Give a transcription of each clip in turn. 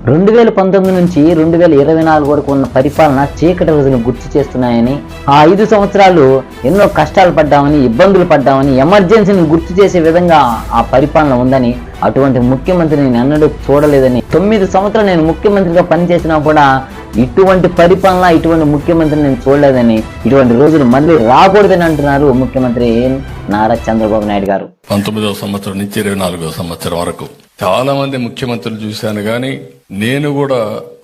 2019 నుంచి 2024 వరకు ఉన్న పరిపాలన చీకటి రోజులు గుర్తు చేస్తున్నాయని, ఆ 5 సంవత్సరాలు ఎన్నో కష్టాలు పడ్డామని, ఇబ్బందులు పడ్డామని, ఎమర్జెన్సీని గుర్తు చేసే విధంగా ఆ పరిపాలన ఉందని, అటువంటి ముఖ్యమంత్రిని నేను ఎన్నడూ చూడలేదని, 9 సంవత్సరాలు నేను ముఖ్యమంత్రిగా పనిచేసినా కూడా ఇటువంటి పరిపాలన, ఇటువంటి ముఖ్యమంత్రిని నేను చూడలేదని, ఇటువంటి రోజులు మళ్ళీ రాకూడదని అంటున్నారు ముఖ్యమంత్రి నారా చంద్రబాబు నాయుడు గారు. 19వ సంవత్సరం నుంచి 24వ సంవత్సరం వరకు చాలా మంది ముఖ్యమంత్రులు చూశాను గాని నేను కూడా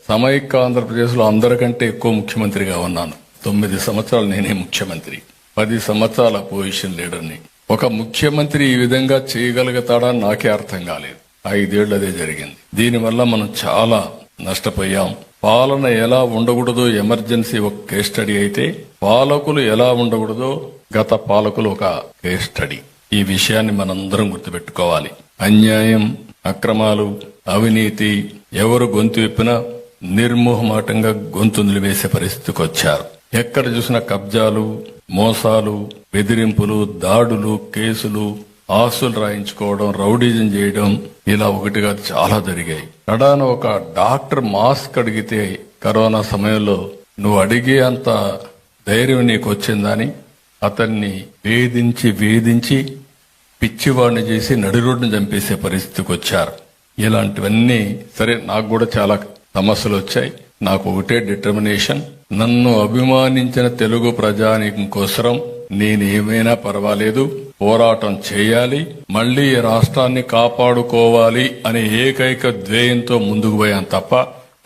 సమైక్య ఆంధ్రప్రదేశ్ లో అందరికంటే ఎక్కువ ముఖ్యమంత్రిగా ఉన్నాను. 9 సంవత్సరాలు నేనే ముఖ్యమంత్రి, 10 సంవత్సరాల అపోజిషన్ లీడర్ని. ఒక ముఖ్యమంత్రి ఈ విధంగా చేయగలుగుతాడా నాకే అర్థం కాలేదు. 5 ఏళ్లు అదే జరిగింది. దీనివల్ల మనం చాలా నష్టపోయాం. పాలన ఎలా ఉండకూడదో ఎమర్జెన్సీ ఒక కేస్ స్టడీ అయితే, పాలకులు ఎలా ఉండకూడదో గత పాలకులు ఒక కేస్ స్టడీ. ఈ విషయాన్ని మనందరం గుర్తుపెట్టుకోవాలి. అన్యాయం, అక్రమాలు, అవినీతి ఎవరు గొంతు విప్పినా నిర్మోహమాటంగా గొంతులు వేసే పరిస్థితికి వచ్చారు. ఎక్కడ చూసినా కబ్జాలు, మోసాలు, బెదిరింపులు, దాడులు, కేసులు, ఆస్తులు రాయించుకోవడం, రౌడీజం చేయడం, ఇలా ఒకటిగా చాలా జరిగాయి. నడాన ఒక డాక్టర్ మాస్క్ అడిగితే కరోనా సమయంలో నువ్వు అడిగే అంత ధైర్యం నీకు వచ్చిందని అతన్ని వేధించి పిచ్చివాడిని చేసి నడి రోడ్డును చంపేసే పరిస్థితికి వచ్చారు. ఇలాంటివన్నీ సరే, నాకు కూడా చాలా సమస్యలు వచ్చాయి. నాకు ఒకటే డిటర్మినేషన్, నన్ను అభిమానించిన తెలుగు ప్రజానీకం కోసం నేను ఏమైనా పర్వాలేదు, పోరాటం చేయాలి, మళ్లీ ఈ రాష్ట్రాన్ని కాపాడుకోవాలి అనే ఏకైక ధ్యేయంతో ముందుకు పోయాను తప్ప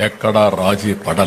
ఎక్కడా రాజీ పడలేదు.